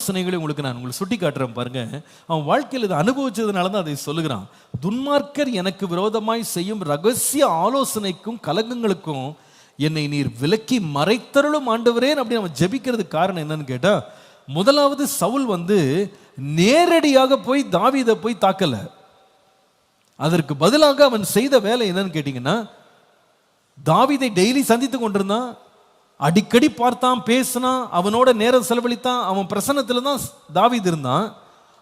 ஆலோசனைகளை உங்களுக்கு சுட்டி காட்டுறேன் பாருங்க. அவன் வாழ்க்கையில் இதை அனுபவிச்சதுனால தான் அதை சொல்லுகிறான். துன்மார்க்கர் எனக்கு விரோதமாய் செய்யும் ரகசிய ஆலோசனைக்கும் கலங்கங்களுக்கும் என்னை நீர் விலக்கி மறைத்தருளும் ஆண்டவரேன் அப்படின்னு அவன் ஜெபிக்கிறதுக்கு காரணம் என்னன்னு கேட்டா, முதலாவது சவுல் நேரடியாக போய் தாவீதை போய் தாக்கல. அதற்கு பதிலாக அவன் செய்த வேலை என்னன்னு கேட்டீங்கன்னா, தாவீதை டெய்லி சந்தித்து கொண்டிருந்தான், அடிக்கடி பார்த்தான், பேசினான், அவனோட நேரம் செலவழித்தான், அவன் பிரசன்னத்துல தான் தாவீது இருந்தான்.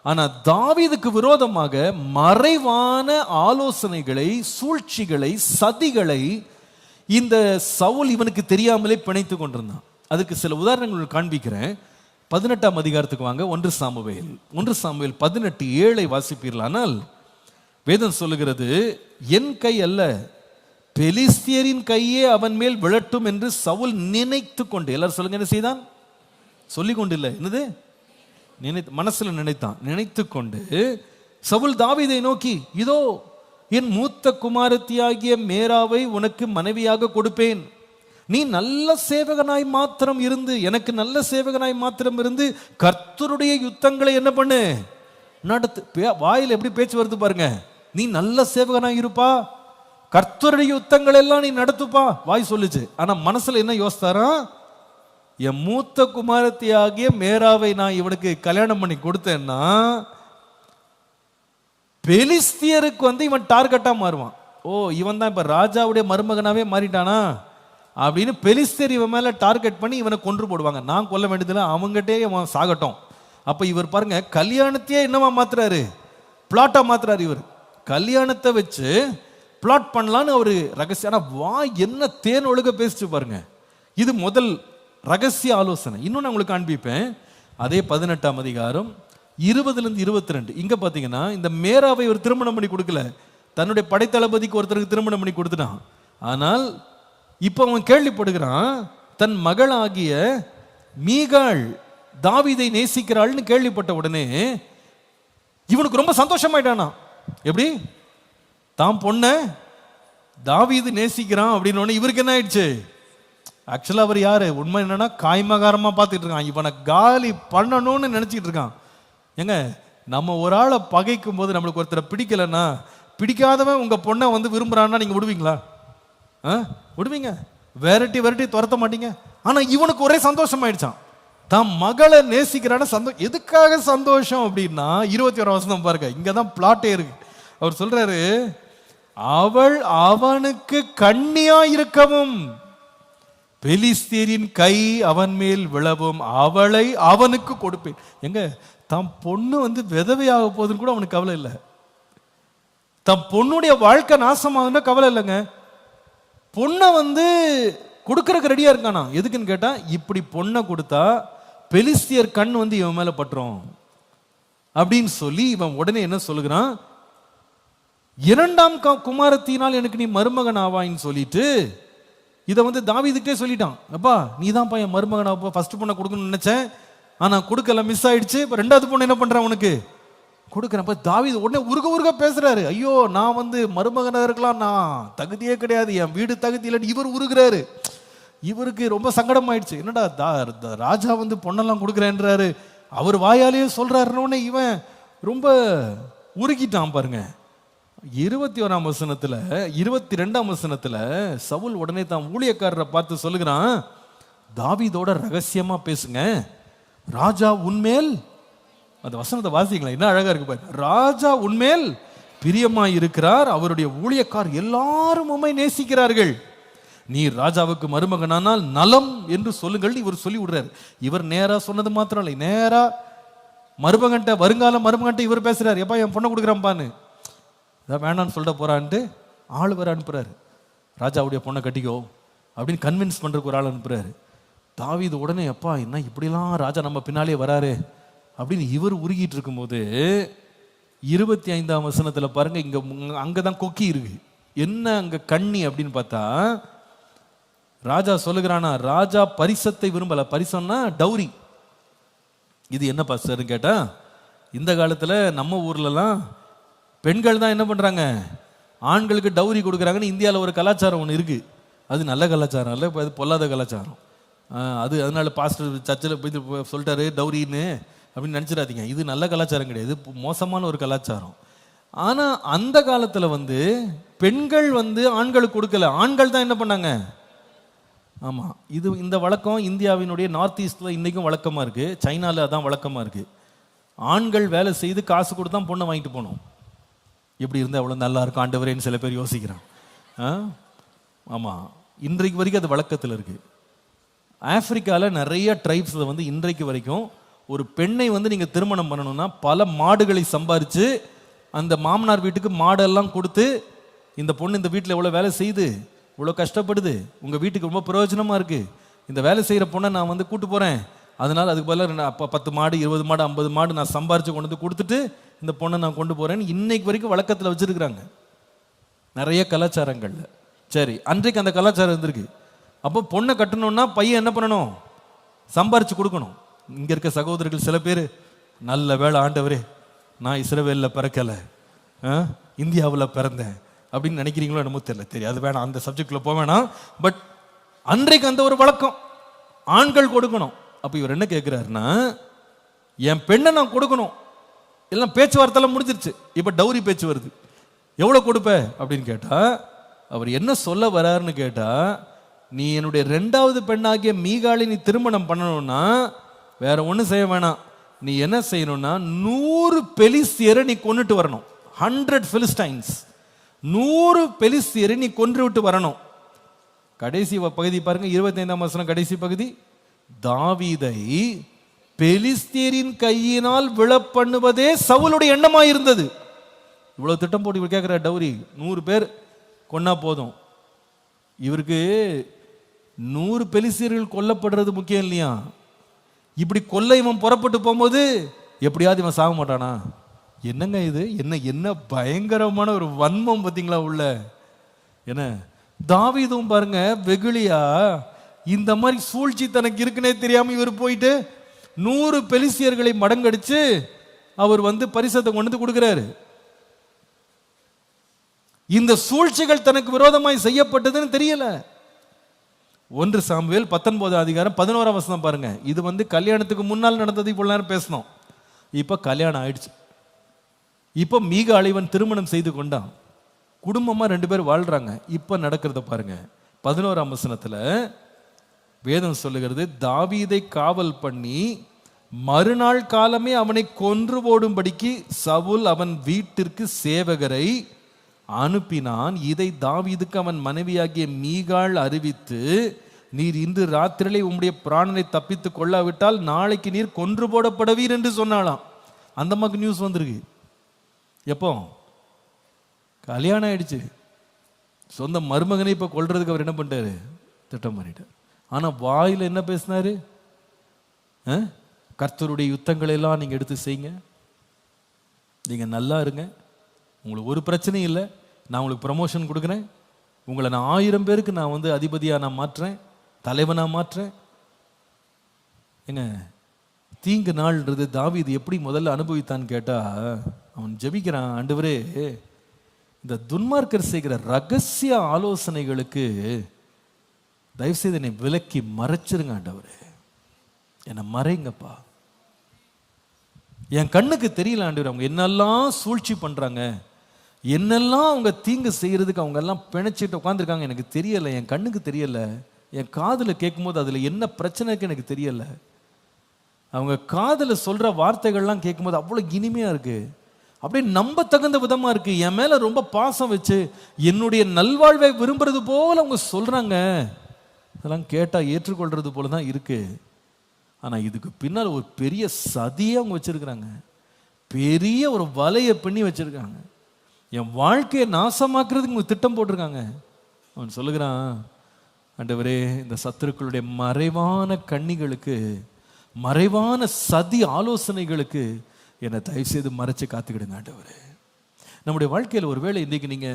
ஆனா தாவீதுக்கு விரோதமாக மறைவான ஆலோசனைகளை, சூழ்ச்சிகளை, சதிகளை இந்த சவுல் இவனுக்கு தெரியாமலே பிணைத்து கொண்டிருந்தான். அதுக்கு சில உதாரணங்கள் காண்பிக்கிறேன். 18ஆம் அதிகாரத்துக்கு வாங்க. 1 சாமுவேல் 18:7 வாசிப்பீர்களானால் வேதம் சொல்லுகிறது, என் கை அல்ல பெலிஸ்தியரின் கையே அவன் மேல் விழட்டும் என்று சவுல் நினைத்து கொண்டு, எல்லாரும் சொல்லுங்க, என்ன செய்தான்? சொல்லிக் கொண்டு இல்லை, என்னது? மனசுல நினைத்து கொண்டு சவுல் தாவீதை நோக்கி, இதோ என் மூத்த குமாரத்தியாகிய மேராவை உனக்கு மனைவியாக கொடுப்பேன், நீ நல்ல சேவகனாய் மாத்திரம் இருந்து, எனக்கு நல்ல சேவகனாய் மாத்திரம் இருந்து கர்த்தருடைய யுத்தங்களை என்ன பண்ணு, நடத்து. வாயில் எப்படி பேச்சு வருது பாருங்க. நீ நல்ல சேவகனாய் இருப்பா, கர்த்தருடைய யுத்தங்கள் எல்லாம் நீ நடத்துப்பா, வாய் சொல்லுச்சு. ஆனா மனசுல என்ன யோசித்தாரா, என் மூத்த குமாரத்தியாகிய மேராவை நான் இவனுக்கு கல்யாணம் பண்ணி கொடுத்தேன்னா பெலிஸ்தியருக்கு இவன் டார்கெட்டா மாறுவான். ஓ, இவன் தான் இப்ப ராஜாவுடைய மருமகனாவே மாறிட்டானா அப்படின்னு பெலிஸ்தியர் இவன் மேல டார்கெட் பண்ணி இவனை கொன்று போடுவாங்க. நான் கொல்ல வேண்டியதில்லை, அவங்ககிட்டே அவன் சாகட்டும். அப்ப இவர் பாருங்க, கல்யாணத்தையே என்னவா மாத்துறாரு, பிளாட்டா மாத்துறாரு. இவர் கல்யாணத்தை வச்சு பிளாட் பண்ணலான்னு ஒரு ரகசியம். ஆனா வா என்ன தேன் ஒழுக பேசிச்சு பாருங்க. இது முதல் ரகசிய ஆலோசனை. இன்னும் நான் உங்களுக்கு காண்பிப்பேன். அதே 18ஆம் அதிகாரம் 20-22 இங்க பாத்தீங்கன்னா, இந்த மேராவை ஒரு திருமணம் பண்ணி கொடுக்கல, தன்னுடைய படைத்தளபதிக்கு ஒருத்தருக்கு திருமணம் பண்ணி கொடுத்துட்டான். ஆனால் இப்ப அவன் கேள்விப்படுகிறான், தன் மகளாகிய மீகாள் தாவீதை நேசிக்கிறாள்னு கேள்விப்பட்ட உடனே இவனுக்கு ரொம்ப சந்தோஷமாயிட்டானா. எப்படி? தான் பொண்ண தாவீது நேசிக்கிறான் அப்படின்னு இவருக்கு என்ன ஆயிடுச்சு? ஆக்சுவலா அவர் யாரு? உண்மை என்னன்னா காய்மகாரமா பார்த்துட்டு இருக்கான், இவனை காலி பண்ணணும்னு நினைச்சிட்டு இருக்கான். ஏங்க, நம்ம ஒரு ஆளை பகைக்கும் போது நம்மளுக்கு ஒருத்தரை பிடிக்கலன்னா, பிடிக்காதவன் உங்க பொண்ணை விரும்புறான்னா நீங்க விடுவீங்களா? விடுவீங்க? வெரைட்டி துரத்த மாட்டீங்க. ஆனா இவனுக்கு ஒரே சந்தோஷம் ஆயிடுச்சான், தான் மகளை நேசிக்கிறான சந்தோஷம். எதுக்காக சந்தோஷம் அப்படின்னா 21 வசனம் பாருங்க, இங்கதான் பிளாட்டே இருக்கு. அவர் சொல்றாரு, அவள் அவனுக்கு கண்ணியா இருக்கவும் பெலிஸ்தியரின் கை அவன் மேல் விழவும் அவளை அவனுக்கு கொடுப்பேன். எங்க, தம் பொண்ணு விதவையாக போகுதுன்னு கூட அவனுக்கு கவலை இல்லை. தம் பொண்ணுடைய வாழ்க்கை நாசமாகுதுன்னா கவலை இல்லைங்க. பொண்ணை கொடுக்கறதுக்கு ரெடியா இருக்கானா. எதுக்குன்னு கேட்டா, இப்படி பொண்ணை கொடுத்தா பெலிஸ்தியர் கண் இவன் மேல பட்டுரும் அப்படின்னு சொல்லி இவன் உடனே என்ன சொல்லுகிறான், 2ஆம் குமாரத்தினால் எனக்கு நீ மருமகன் ஆவாயின்னு சொல்லிட்டு இதை தாவீதுக்கே சொல்லிட்டான். அப்பா, நீ தான் என் மருமகன் ஆவா, ஃபர்ஸ்ட் பொண்ணை கொடுக்கணும்னு நினைச்சேன், ஆனா கொடுக்கல, மிஸ் ஆயிடுச்சு. இப்ப 2வது பொண்ணு என்ன பண்றான், உனக்கு கொடுக்குறேன். தாவீது உடனே உருக பேசுறாரு, ஐயோ நான் மருமகனா இருக்கலாம், நான் தகுதியே கிடையாது, என் வீடு தகுதி இல்லைன்னு இவர் உருகிறாரு. இவருக்கு ரொம்ப சங்கடம் ஆயிடுச்சு. என்னடா ராஜா பொண்ணெல்லாம் கொடுக்குறேன்றாரு, அவர் வாயாலேயே சொல்றாருன்னு இவன் ரொம்ப உருகிட்டான் பாருங்க. 21ஆம் வசனத்துல 22ஆம் வசனத்துல சவுல் உடனே தான் ஊழியக்காரரை பார்த்து சொல்லுகிறான், தாவீதோட ரகசியமா பேசுங்க, ராஜா உன்மேல், அந்த வசனத்தை வாசிக்கலாம், என்ன அழகா இருக்கு பாரு, ராஜா உன்மேல் பிரியமா இருக்கிறார், அவருடைய ஊழியக்கார் எல்லாரும் உம்மை நேசிக்கிறார்கள், நீ ராஜாவுக்கு மருமகனானால் நலம் என்று சொல்லுங்கள் இவர் சொல்லி விடுறாரு. இவர் நேரா சொன்னது மாத்திரம் இல்லை, நேரா மருமகன்ட்ட, வருங்கால மருமகன்ட்ட இவர் பேசுறாரு, எப்பா என் பொண்ணை கொடுக்குறான்பான்னு. இதான் வேணான்னு சொல்லிட்டு போறான்ட்டு ஆள் வர அனுப்புறாரு, ராஜாவுடைய பொண்ணை கட்டிக்கோ அப்படின்னு கன்வின்ஸ் பண்றதுக்கு ஒரு ஆள் அனுப்புறாரு. தாவீது உடனே, அப்பா என்ன இப்படிலாம் ராஜா நம்ம பின்னாலே வராரு அப்படின்னு இவர் உருகிட்டு இருக்கும்போது 25ஆம் வசனத்துல பாருங்க, இங்க அங்கதான் கொக்கி இருக்கு. என்ன அங்க கண்ணி அப்படின்னு பார்த்தா, ராஜா சொல்லுகிறானா, ராஜா பரிசத்தை விரும்பல. பரிசம்னா டௌரி. இது என்ன பாஸ்டர்னு கேட்டா, இந்த காலத்துல நம்ம ஊர்லலாம் பெண்கள் தான் என்ன பண்றாங்க, ஆண்களுக்கு டௌரி கொடுக்குறாங்கன்னு இந்தியாவில் ஒரு கலாச்சாரம் ஒன்று இருக்கு. அது நல்ல கலாச்சாரம் இல்லை, அது பொல்லாத கலாச்சாரம். அதனால பாஸ்டர் சர்ச்சில் போய் சொல்லிட்டாரு டௌரின்னு, அப்படின்னு நினச்சிடாதீங்க. இது நல்ல கலாச்சாரம் கிடையாது, இது மோசமான ஒரு கலாச்சாரம். ஆனால் அந்த காலத்தில் வந்து பெண்கள் வந்து ஆண்களுக்கு கொடுக்கல, ஆண்கள் தான் என்ன பண்ணாங்க. ஆமாம், இந்த வழக்கம் இந்தியாவினுடைய நார்த் ஈஸ்டில் இன்றைக்கும் வழக்கமாக இருக்குது, சைனாவில் அதான் வழக்கமாக இருக்குது. ஆண்கள் வேலை செய்து காசு கொடுத்து தான் பொண்ணை வாங்கிட்டு போகணும். எப்படி இருந்தால் அவ்வளோ நல்லா இருக்கும் ஆண்டவரேன்னு சில பேர் யோசிக்கிறான். ஆமாம், இன்றைக்கு வரைக்கும் அது வழக்கத்தில் இருக்குது. ஆப்பிரிக்காவில் நிறைய ட்ரைப்ஸில் வந்து இன்றைக்கு வரைக்கும் ஒரு பெண்ணை வந்து நீங்கள் திருமணம் பண்ணணும்னா பல மாடுகளை சம்பாரித்து அந்த மாமனார் வீட்டுக்கு மாடெல்லாம் கொடுத்து, இந்த பொண்ணு இந்த வீட்டில் எவ்வளோ வேலை செய்யுது, இவ்வளோ கஷ்டப்படுது, உங்கள் வீட்டுக்கு ரொம்ப பிரயோஜனமாக இருக்குது, இந்த வேலை செய்கிற பொண்ணை நான் வந்து கூட்டு போகிறேன், அதனால் அதுக்கு பதிலாக அப்போ 10 மாடு 20 மாடு 50 மாடு நான் சம்பாரித்து கொண்டு வந்து கொடுத்துட்டு இந்த பொண்ணை நான் கொண்டு போகிறேன்னு இன்னைக்கு வரைக்கும் வழக்கத்தில் வச்சுருக்குறாங்க நிறைய கலாச்சாரங்களில். சரி, அன்றைக்கு அந்த கலாச்சாரம் இருந்திருக்கு. அப்போ பொண்ணை கட்டணும்னா பையன் என்ன பண்ணணும், சம்பாரித்து கொடுக்கணும். இங்கே இருக்க சகோதரர்கள் சில பேர், நல்ல வேலை ஆண்டவரே நான் இஸ்ரவேலில் பிறக்கலை, இந்தியாவில் பிறந்தேன் அப்படின்னு நினைக்கிறீங்களோ என்னமோ தெரியல. தெரியும், அது வேணாம், அந்த சப்ஜெக்டில் போக வேணாம். பட் அன்றைக்கு அந்த ஒரு வழக்கம், ஆண்கள் கொடுக்கணும். அப்போ இவர் என்ன கேட்குறாருன்னா, என் பெண்ணை நான் கொடுக்கணும், எல்லாம் பேச்சுவார்த்தைலாம் முடிஞ்சிருச்சு, இப்போ டவுரி பேச்சு வருது, எவ்வளோ கொடுப்ப அப்படின்னு கேட்டால் அவர் என்ன சொல்ல வராருன்னு கேட்டால், நீ என்னுடைய 2வது பெண்ணாகிய மீகாலை நீ திருமணம் பண்ணணும்னா வேற ஒன்றும் செய்ய வேணாம், நீ என்ன செய்யணும்னா 100 பெலிஸ்தியரை நீ கொண்டுட்டு வரணும். 100 Philistines, 100 பெலிஸ்தியரை நீ கொன்று விட்டு வரணும். கடைசி பகுதி பாருங்க, 25ஆம் வசனம் கடைசி பகுதி, தாவீதை பெலிஸ்தியரின் கையினால் விழப்பண்ணுவதே சவுலுடைய எண்ணமாக இருந்தது. இவ்வளவு திட்டம் போட்டு இவர் கேட்குற டவுரி 100 பேர் கொன்னா போதும். இவருக்கு 100 பெலிஸ்தியர்கள் கொல்லப்படுறது முக்கியம் இல்லையா, இப்படி கொல்ல இவன் புறப்பட்டு போகும்போது எப்படியாவது இவன் சாக மாட்டானா. என்னங்க இது, என்ன பயங்கரமான ஒரு வன்மம் பார்த்தீங்களா உள்ள. என்ன தாவீதும் பாருங்க வெகுளியா, இந்த மாதிரி சூழ்ச்சி தனக்கு இருக்குன்னே தெரியாம இவர் போயிட்டு 100 பெலிஸ்தியர்களை மடங்கடிச்சு அவர் வந்து பரிசத்தை கொண்டு கொடுக்கிறாரு. இந்த சூழ்ச்சிகள் தனக்கு விரோதமாய் செய்யப்பட்டதுன்னு தெரியல. 1 சாமுவேல் 19 அதிகாரம் 11ஆம் வசனம் பாருங்க. இது வந்து கல்யாணத்துக்கு முன்னால் நடந்தது, இவ்வளவு நேரம் பேசணும். இப்ப கல்யாணம் ஆயிடுச்சு. இப்ப மீகாளை இவன் திருமணம் செய்து கொண்டான், குடும்பமா 2 பேர் வாழ்றாங்க. இப்ப நடக்கிறத பாருங்க. 11ஆம் வசனத்துல வேதம் சொல்லுகிறது, தாவீதை காவல் பண்ணி மறுநாள் காலமே அவனை கொன்று போடும்படிக்கு சவுல் அவன் வீட்டிற்கு சேவகரை அனுப்பினான். இதை தாவீதுக்கு அவன் மனைவியாகிய மீகாள் அறிவித்து, நீர் இன்று ராத்திரிலே உம்முடைய பிராணனை தப்பித்து கொள்ளாவிட்டால் நாளைக்கு நீர் கொன்று போடப்படுவீர் என்று சொன்னாலாம். அந்த மாதிரி நியூஸ் வந்திருக்கு. எப்போ கல்யாணம் ஆயிடுச்சு, சொந்த மருமகனை இப்ப கொல்றதுக்கு அவர் என்ன பண்ணிட்டாரு, திட்டம் பண்ணிட்டார். ஆனா வாயில என்ன பேசினாரு, கர்த்தருடைய யுத்தங்களை எல்லாம் நீங்க எடுத்து செய்யுங்க, நீங்க நல்லா இருங்க, உங்களுக்கு ஒரு பிரச்சனையும் இல்லை, நான் உங்களுக்கு ப்ரமோஷன் கொடுக்குறேன், உங்களை நான் 1000 பேருக்கு நான் வந்து அதிபதியா நான் மாற்றுறேன், தலைவனா மாற்றுறேன். ஏங்க தீங்கு நாள்ன்றது தாவீது எப்படி முதல்ல அனுபவித்தான்னு கேட்டா, அவன் ஜெபிக்கிறான், ஆண்டவரே இந்த துன்மார்க்கர் செய்கிற ரகசிய ஆலோசனைகளுக்கு தயவுசெய்து என்னை விலக்கி மறைச்சிருங்க ஆண்டவரே, என்னை மறைங்கப்பா, என் கண்ணுக்கு தெரியல ஆண்டவரே, அவங்க என்னெல்லாம் சூழ்ச்சி பண்றாங்க, என்னெல்லாம் அவங்க தீங்கு செய்யறதுக்கு அவங்க எல்லாம் பிணைச்சிட்டு உட்காந்துருக்காங்க, எனக்கு தெரியல, என் கண்ணுக்கு தெரியல, என் காதில் கேட்கும்போது அதுல என்ன பிரச்சனைக்கு எனக்கு தெரியல, அவங்க காதில் சொல்ற வார்த்தைகள்லாம் கேட்கும்போது அவ்வளோ இனிமையா இருக்கு, அப்படியே நம்ப தகுந்த விதமா இருக்கு, என் மேல ரொம்ப பாசம் வச்சு என்னுடைய நல்வாழ்வை விரும்புறது போல அவங்க சொல்றாங்க, அதெல்லாம் கேட்டா ஏற்றுக்கொள்றது போல தான் இருக்கு. ஆனா இதுக்கு பின்னால் ஒரு பெரிய சதியை அவங்க வச்சிருக்கிறாங்க, பெரிய ஒரு வலையை பின்னி வச்சிருக்காங்க, என் வாழ்க்கையை நாசமாக்குறதுக்கு அவங்க திட்டம் போட்டிருக்காங்க. அவன் சொல்லுகிறான், ஆண்டவரே இந்த சத்துருக்களுடைய மறைவான கண்ணிகளுக்கு, மறைவான சதி ஆலோசனைகளுக்கு என்னை தயவு செய்து மறைச்சு காத்துக்கிடுங்க ஆண்டவரே. நம்முடைய வாழ்க்கையில் ஒருவேளை இன்னைக்கு நீங்க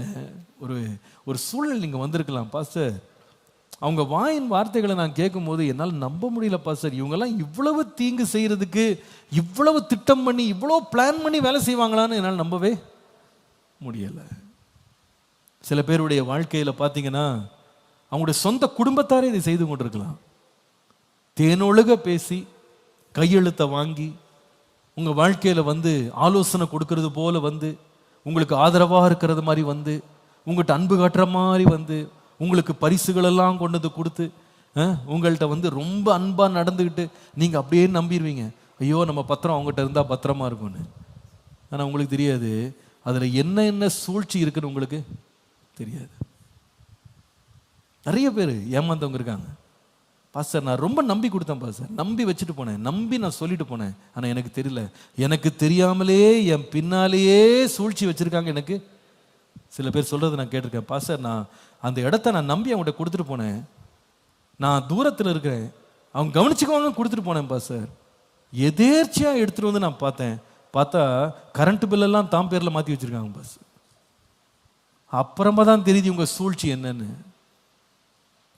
ஒரு சூழல் நீங்க வந்திருக்கலாம், பாஸ்டர் அவங்க வாயின் வார்த்தைகளை நான் கேட்கும் போது என்னால் நம்ப முடியல பாஸ்டர், இவங்கெல்லாம் இவ்வளவு தீங்கு செய்யறதுக்கு இவ்வளவு திட்டம் பண்ணி இவ்வளவு பிளான் பண்ணி வேலை செய்வாங்களான்னு என்னால் நம்பவே முடியல. சில பேருடைய வாழ்க்கையில பார்த்தீங்கன்னா அவங்களுடைய சொந்த குடும்பத்தாரே இதை செய்து கொண்டிருக்கலாம், தேனொழுக பேசி கையெழுத்தை வாங்கி உங்க வாழ்க்கையில வந்து ஆலோசனை கொடுக்கறது போல வந்து, உங்களுக்கு ஆதரவா இருக்கிறது மாதிரி வந்து, உங்கள்கிட்ட அன்பு காட்டுற மாதிரி வந்து, உங்களுக்கு பரிசுகள் எல்லாம் கொண்டு வந்து கொடுத்து, உங்கள்கிட்ட வந்து ரொம்ப அன்பா நடந்துக்கிட்டு நீங்க அப்படியே நம்பிடுவீங்க, ஐயோ நம்ம பத்திரம் அவங்ககிட்ட இருந்தா பத்திரமா இருக்கும்னு. ஆனா உங்களுக்கு தெரியாது அதுல என்ன என்ன சூழ்ச்சி இருக்குன்னு உங்களுக்கு தெரியாது. நிறைய பேர் ஏமாந்தவங்க இருக்காங்க. பாஸ்டர் நான் ரொம்ப நம்பி கொடுத்தேன் பாஸ்டர், நம்பி வச்சுட்டு போனேன், நம்பி நான் சொல்லிட்டு போனேன், ஆனால் எனக்கு தெரியல, எனக்கு தெரியாமலே என் பின்னாலேயே சூழ்ச்சி வச்சிருக்காங்க. எனக்கு சில பேர் சொல்றது நான் கேட்டிருக்கேன், பாஸ்டர் நான் அந்த இடத்த நான் நம்பி அவங்கள்ட்ட கொடுத்துட்டு போனேன், நான் தூரத்தில் இருக்கிறேன், அவங்க கவனிச்சுக்குவாங்க கொடுத்துட்டு போனேன் பாஸ்டர், எதேர்ச்சியாக எடுத்துட்டு வந்து நான் பார்த்தா கரண்ட் பில்லெல்லாம் தாம் பேரில் மாற்றி வச்சிருக்காங்க பாஸ். அப்புறமா தான் தெரியுது உங்க சூழ்ச்சி என்னன்னு.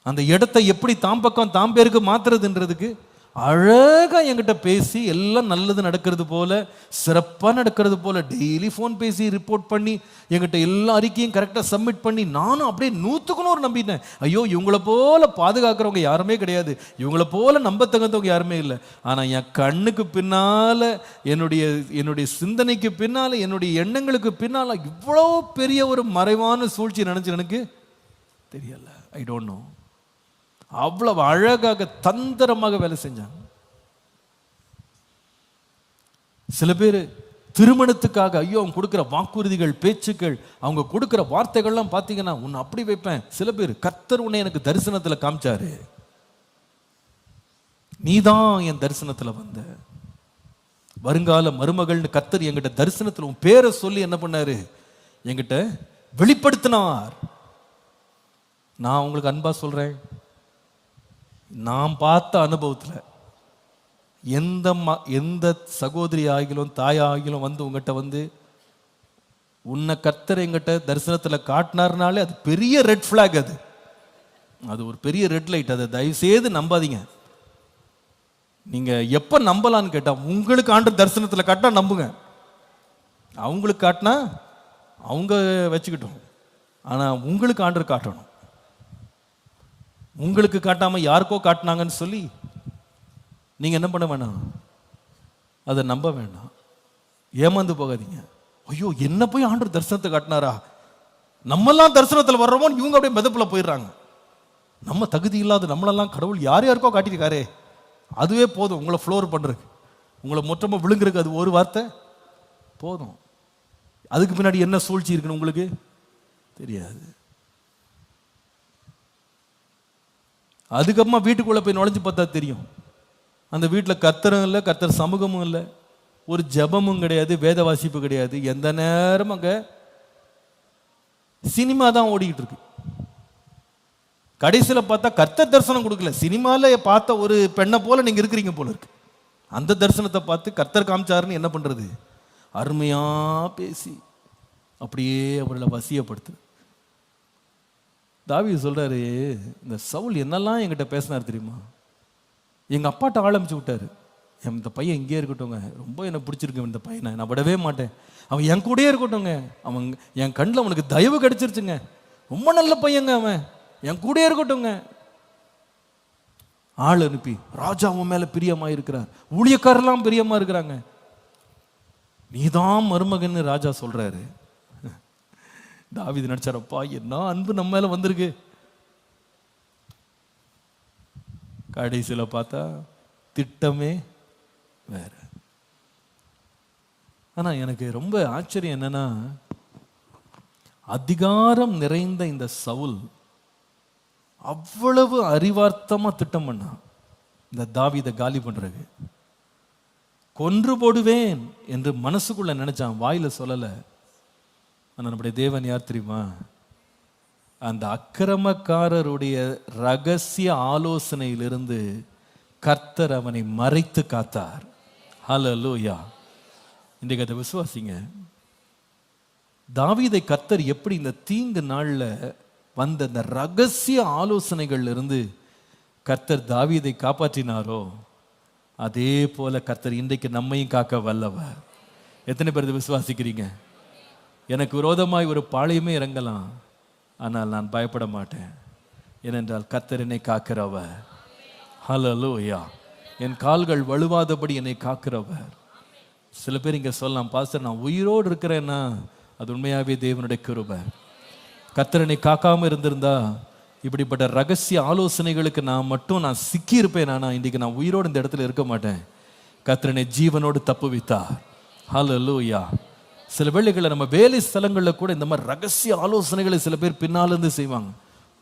அந்த இடத்தை எப்படி தாம் பக்கம் தாம் பேருக்கு மாத்துறதுன்றதுக்கு அழகா என்கிட்ட பேசி எல்லாம் நல்லது நடக்கிறது போல, சிறப்பாக நடக்கிறது போல டெய்லி ஃபோன் பேசி ரிப்போர்ட் பண்ணி என்கிட்ட எல்லா அறிக்கையும் கரெக்டாக சப்மிட் பண்ணி நானும் அப்படியே 100% நம்பிட்டேன். ஐயோ இவங்களை போல பாதுகாக்கிறவங்க யாருமே கிடையாது, இவங்களை போல நம்பத்தகுந்தவங்க யாருமே இல்லை. ஆனால் என் கண்ணுக்கு பின்னால, என்னுடைய சிந்தனைக்கு பின்னால, என்னுடைய எண்ணங்களுக்கு பின்னால இவ்வளோ பெரிய ஒரு மறைவான சூழ்ச்சி நினைச்சு எனக்கு தெரியல. I don't know. அவ்வளவு அழகாக தந்திரமாக வேலை செஞ்சாங்க. சில பேர் திருமணத்துக்காக ஐயோ அவங்க கொடுக்கிற வாக்குறுதிகள், பேச்சுக்கள், அவங்க கொடுக்கிற வார்த்தைகள்லாம் பார்த்தீங்கன்னா உன்னை அப்படி வைப்பேன். சில பேர் கர்த்தர் உன்னை எனக்கு தரிசனத்தில் காமிச்சாரு, நீதான் என் தரிசனத்தில் வந்த வருங்கால மருமகள்னு கர்த்தர் என்கிட்ட தரிசனத்தில் உன் பேரை சொல்லி என்ன பண்ணாரு, என்கிட்ட வெளிப்படுத்தினார். நான் உங்களுக்கு அன்பா சொல்றேன், நான் பார்த்த அனுபவத்தில் எந்த சகோதரி ஆகிலும் தாய் ஆகிலும் வந்து உங்ககிட்ட வந்து உன்னை கர்த்தர் எங்கிட்ட தரிசனத்தில் காட்டினார்னாலே அது பெரிய ரெட் ஃபிளாக், அது ஒரு பெரிய ரெட் லைட். அதை தயவுசெய்து நம்பாதீங்க. நீங்க எப்ப நம்பலான்னு கேட்டா, உங்களுக்கு ஆண்டு தரிசனத்தில் காட்டினா நம்புங்க, அவங்களுக்கு காட்டினா அவங்க வச்சுக்கிட்டோம், ஆனா உங்களுக்கு ஆண்டு காட்டணும். உங்களுக்கு காட்டாம யாருக்கோ காட்டினாங்கன்னு சொல்லி நீங்க என்ன பண்ண வேணாம், அதை நம்ப வேண்டாம், ஏமாந்து போகாதீங்க. ஐயோ என்ன போய் ஆண்டவர் தரிசனத்தை காட்டினாரா, நம்மெல்லாம் தரிசனத்தில் வர்றோமோ இவங்க அப்படியே மிதப்புல போயிடுறாங்க. நம்ம தகுதி இல்லாத நம்மளெல்லாம் கடவுள் யார் யாருக்கோ காட்டியிருக்காரே, அதுவே போதும் உங்களை ஃப்ளோர் பண்றதுக்கு, உங்களை மொத்தமாக விழுங்குறதுக்கு அது ஒரு வார்த்தை போதும். அதுக்கு பின்னாடி என்ன சூழ்ச்சி இருக்குன்னு உங்களுக்கு தெரியாது. அதுக்கப்புறமா வீட்டுக்குள்ள போய் நுழைஞ்சு பார்த்தா தெரியும், அந்த வீட்டில் கர்த்தரும் இல்லை, கர்த்தர் சமூகமும் இல்லை, ஒரு ஜபமும் கிடையாது, வேத வாசிப்பு கிடையாது, எந்த நேரமும் அங்கே சினிமா தான் ஓடிக்கிட்டு இருக்கு. கடைசியில் பார்த்தா கர்த்தர் தரிசனம் கொடுக்கல, சினிமாவில் பார்த்த ஒரு பெண்ணை போல நீங்க இருக்கிறீங்க போல இருக்கு. அந்த தரிசனத்தை பார்த்து கர்த்தர் காமிச்சாருன்னு என்ன பண்றது, அருமையா பேசி அப்படியே அவர்களை வசியப்படுத்து. தாவீது சொல்றாரு, இந்த சவுல் என்னெல்லாம் என்கிட்ட பேசினார் தெரியுமா, எங்க அப்பாட்ட ஆரம்பிச்சு விட்டாரு, இந்த பையன் இங்கே இருக்கட்டும்ங்க, ரொம்ப எனக்கு பிடிச்சிருக்கு இந்த பையனை, நான் விடவே மாட்டேன், அவன் என் கூடயே இருக்கட்டும்ங்க, அவன் என் கண்ணில் அவனுக்கு தயவு கிடைச்சிருச்சுங்க, ரொம்ப நல்ல பையங்க, அவன் என் கூடயே இருக்கட்டும்ங்க. ஆள் அனுப்பி ராஜா அவன் மேல பிரியமா இருக்கிறார், ஊழியக்காரெல்லாம் பிரியமா இருக்கிறாங்க, நீதான் மருமகன்னு ராஜா சொல்றாரு. தாவீது நினைச்சாரப்பா என்ன அன்பு நம்ம மேல வந்திருக்கு. கடைசியில பார்த்தா திட்டமே வேற. ஆனா எனக்கு ரொம்ப ஆச்சரியம் என்னன்னா, அதிகாரம் நிறைந்த இந்த சவுல் அவ்வளவு அறிவார்த்தமா திட்டம் பண்ணான் இந்த தாவீதை காலி பண்றது. கொன்று போடுவேன் என்று மனசுக்குள்ள நினைச்சான், வாயில சொல்லல. ஆனா நம்முடைய தேவன் யார் தெரியுமா, அந்த அக்கிரமக்காரருடைய ரகசிய ஆலோசனையிலிருந்து கர்த்தர் அவனை மறைத்து காத்தார். ஹல்லேலூயா. இன்றைக்கு அதை விசுவாசிங்க. தாவீதை கர்த்தர் எப்படி இந்த தீங்கு நாள்ல வந்த அந்த ரகசிய ஆலோசனைகள்ல இருந்து கர்த்தர் தாவீதை காப்பாற்றினாரோ, அதே போல கர்த்தர் இன்றைக்கு நம்மையும் காக்க வல்லவர். எத்தனை பேர் விசுவாசிக்கிறீங்க? எனக்கு விரோதமாய் ஒரு பாளையமே இறங்கலாம், ஆனால் நான் பயப்பட மாட்டேன், ஏனென்றால் கர்த்தர் என்னை காக்கிறவர். ஹல்லேலூயா. என் கால்கள் வழுவாதபடி என்னை காக்கிறவர். சில பேர் இங்க சொல்லலாம், பாஸ்டர் நான் உயிரோடு இருக்கிறேன்னா அது உண்மையாவே தேவனுடைய கிருபை. கர்த்தரனை காக்காம இருந்திருந்தா இப்படிப்பட்ட ரகசிய ஆலோசனைகளுக்கு நான் சிக்கி இருப்பேன். இன்றைக்கு நான் உயிரோடு இந்த இடத்துல இருக்க மாட்டேன். கர்த்தரனை ஜீவனோடு தப்புவித்தார். ஹல்லேலூயா. சில வேளைகளில் நம்ம வேலை ஸ்தலங்களில் கூட இந்த மாதிரி ரகசிய ஆலோசனைகளை சில பேர் பின்னால இருந்து செய்வாங்க.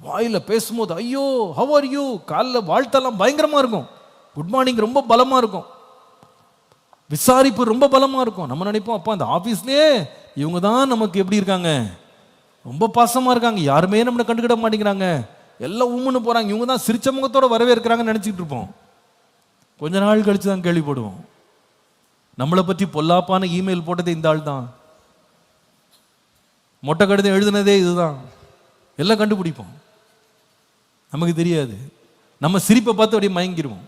வாயில பேசும்போது ஐயோ ஹவ் ஆர் யூ, காலைல வாழ்த்தெல்லாம் பயங்கரமா இருக்கும், குட் மார்னிங் ரொம்ப பலமா இருக்கும், விசாரிப்பு ரொம்ப பலமா இருக்கும். நம்ம நினைப்போம், அப்பா அந்த ஆபீஸ்லயே இவங்க தான் நமக்கு எப்படி இருக்காங்க, ரொம்ப பாசமா இருக்காங்க, யாருமே நம்மளை கண்டுக்கிட மாட்டேங்கிறாங்க, எல்லாம் உம்முன்னு போறாங்க, இவங்க தான் சிரிச்ச முகத்தோட வரவேற்கிறாங்கன்னு நினைச்சிட்டு இருப்போம். கொஞ்ச நாள் கழிச்சு தான் கேள்விப்படுவோம், நம்மளை பற்றி பொல்லாப்பான இமெயில் போட்டதே இந்த ஆள் தான், மொட்டை கடிதம் எழுதுனதே இதுதான், எல்லாம் கண்டுபிடிப்போம். நமக்கு தெரியாது. நம்ம சிரிப்பை பார்த்து அப்படியே மயங்கிடுவோம்,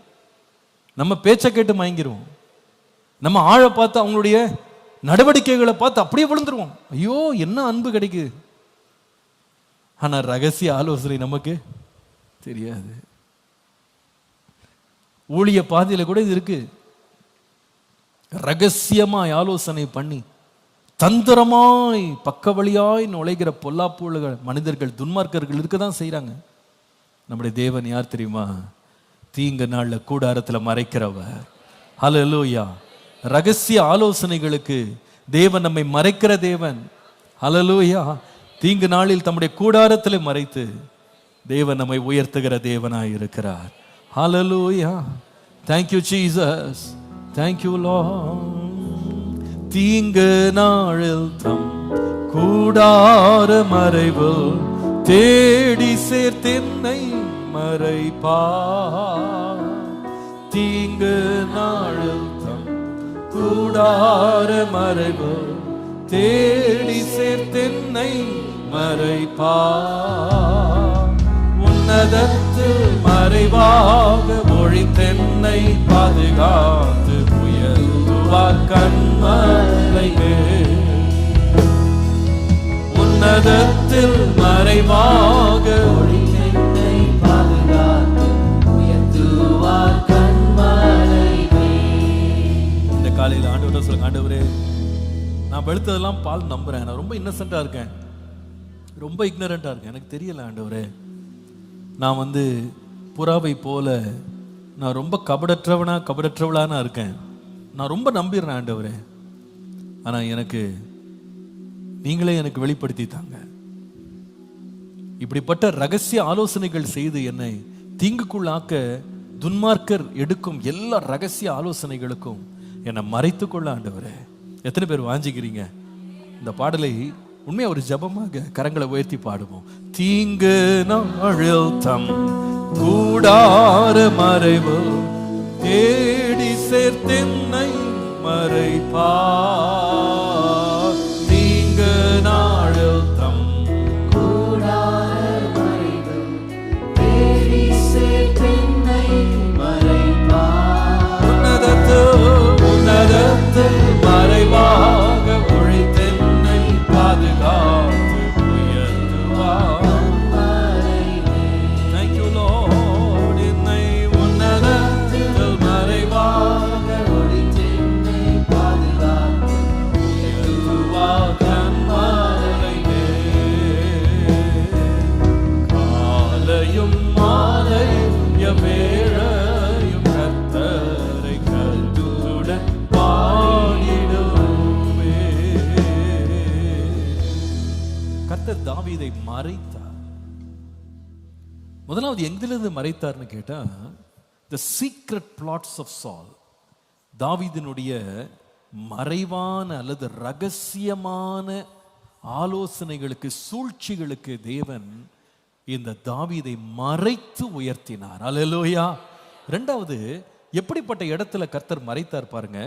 நம்ம பேச்சை கேட்டு மயங்கிடுவோம், நம்ம ஆழ பார்த்து அவங்களுடைய நடவடிக்கைகளை பார்த்து அப்படியே விழுந்துருவோம். ஐயோ என்ன அன்பு கிடைக்குது. ஆனா ரகசிய ஆலோசனை நமக்கு தெரியாது. ஊழிய பாதையில கூட இது இருக்கு. ரகசியமாய் ஆலோசனை பண்ணி தந்திரமாய் பக்க வழியாய் நுழைகிற பொல்லாப்புள்ள மனிதர்கள், துன்மார்க்கர்கள் இருக்கதான் செய்யறாங்க. நம்முடைய தேவன் யார் தெரியுமா? தீங்கு நாள்ல கூடாரத்துல மறைக்கிறவர். ஹல்லேலூயா. ரகசிய ஆலோசனைகளுக்கு தேவன் நம்மை மறைக்கிற தேவன். ஹல்லேலூயா. தீங்கு நாளில் தம்முடைய கூடாரத்தில் மறைத்து தேவன் நம்மை உயர்த்துகிற தேவனாய் இருக்கிறார். ஹல்லேலூயா. Thank you Jesus. Thank you Lord. தீங்கு நாளில் தம் கூடார மறைவு தேடி சேர்த்தென்னை மறைப்பார். தீங்கு நாளில் தம் கூடார மறைவு தேடி சேர்த்தென்னை மறைப்பார். உன்னதத்தில் மறைவாக ஒழித்தென்னை பாதுகாத்து உயர்த்துவார் கண்மலையே. உன்னதத்தில் மறைவாக ஒழித்தென்னை பாதுகாத்து உயர்த்துவார் கண்மலையே. இந்த காலையில் ஆண்டவரே சொல்லுங்க, ஆண்டவரே நான் வெளுத்ததெல்லாம் பால் நம்புறேன், நான் ரொம்ப இன்னசென்டா இருக்கேன், ரொம்ப இக்னரண்டா இருக்கேன், எனக்கு தெரியல ஆண்டவரே, நான் புறாவை போல நான் ரொம்ப கபடற்றவளானா இருக்கேன், நான் ரொம்ப நம்பிடுறேன் ஆண்டவரே, ஆனா நீங்களே எனக்கு வெளிப்படுத்தி தாங்க. இப்படிப்பட்ட ரகசிய ஆலோசனைகள் செய்து என்னை தீங்குக்குள்ளாக்க துன்மார்க்கர் எடுக்கும் எல்லா ரகசிய ஆலோசனைகளுக்கும் என்னை மறைத்து கொள்ள ஆண்டவரே. எத்தனை பேர் வாஞ்சிக்கிறீங்க? இந்த பாடலை உண்மையா ஒரு ஜபமாக கரங்களை உயர்த்தி பாடுவோம். தீங்கு நாளில் தம் கூடார மறைவு தேடி சேர்த்தென்னை மறைப்பார். தீங்கு நாளில் தம் கூடார மறைவு தேடி சேர்த்தென்னை மறைப்பார். உன்னதத்து மறைவாக ஒழித்தென்னை பாதுகாத்து உயர்த்துவார். Thank you Lord. என்னை உன்னதத்தில் மறைவாக ஒழித்தென்னை பாதுகாத்து உயர்த்துவார் கண்மலையே. காலையும் மாலையும் எவ்வேளையும் கர்த்தரை கல்துடன் பாடிடுவே. கர்த்தர் தாவீதை மறைத்தார். முதலாவது எங்கிலிருந்து மறைத்தார்னு கேட்டா, the secret plots of Saul. தாவீதினுடைய மறைவான அல்லது ரகசியமான ஆலோசனைகளுக்கு, சூழ்ச்சிகளுக்கு தேவன் இந்த தாவீதை மறைத்து உயர்த்தினார். அல்லேலூயா. இரண்டாவது, எப்படிப்பட்ட இடத்துல கர்த்தர் மறைத்தார் பாருங்க.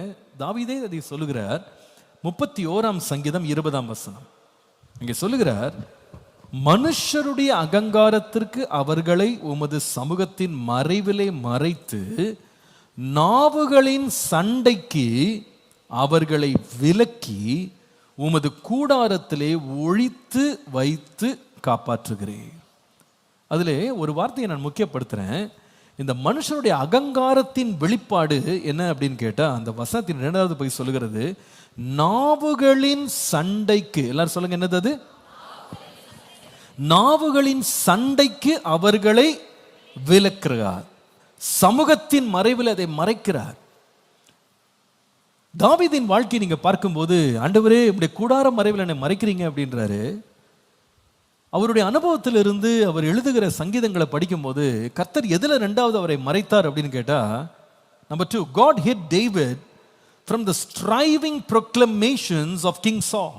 தாவீதே அதை சொல்லுகிறார். 31ஆம் சங்கீதம் 20ஆம் வசனம் இங்கே சொல்லுகிறார், மனுஷருடைய அகங்காரத்திற்கு அவர்களை உமது சமூகத்தின் மறைவிலே மறைத்து நாவுகளின் சண்டைக்கு அவர்களை விலக்கி உமது கூடாரத்திலே ஒழித்து வைத்து காப்பாற்றுகிறேன். அதிலே ஒரு வார்த்தையை நான் முக்கியப்படுத்துறேன். இந்த மனுஷனுடைய அகங்காரத்தின் வெளிப்பாடு என்ன அப்படின்னு கேட்டா, அந்த வசனத்தின் 2வது போய் சொல்லுகிறது, நாவுகளின் சண்டைக்கு, எல்லாரும் சொல்லுங்க என்னது அது? நாவுகளின் சண்டைக்கு அவர்களை விலக்குகிறார். சமூகத்தின் மறைவில் அதை மறைக்கிறார். தாவீதின் வாழ்க்கை நீங்க பார்க்கும்போது, ஆண்டவரே இப்படி கூடார மறைவில் என்னை மறைக்கிறீங்க அப்படின்றாரு. அவருடைய அனுபவத்திலிருந்து அவர் எழுதுகிற சங்கீதங்களை படிக்கும்போது கர்த்தர் எதுல 2வது அவரை மறைத்தார் அப்படின்னு கேட்டா, number 2, God hid David from the striving proclamations of King Saul.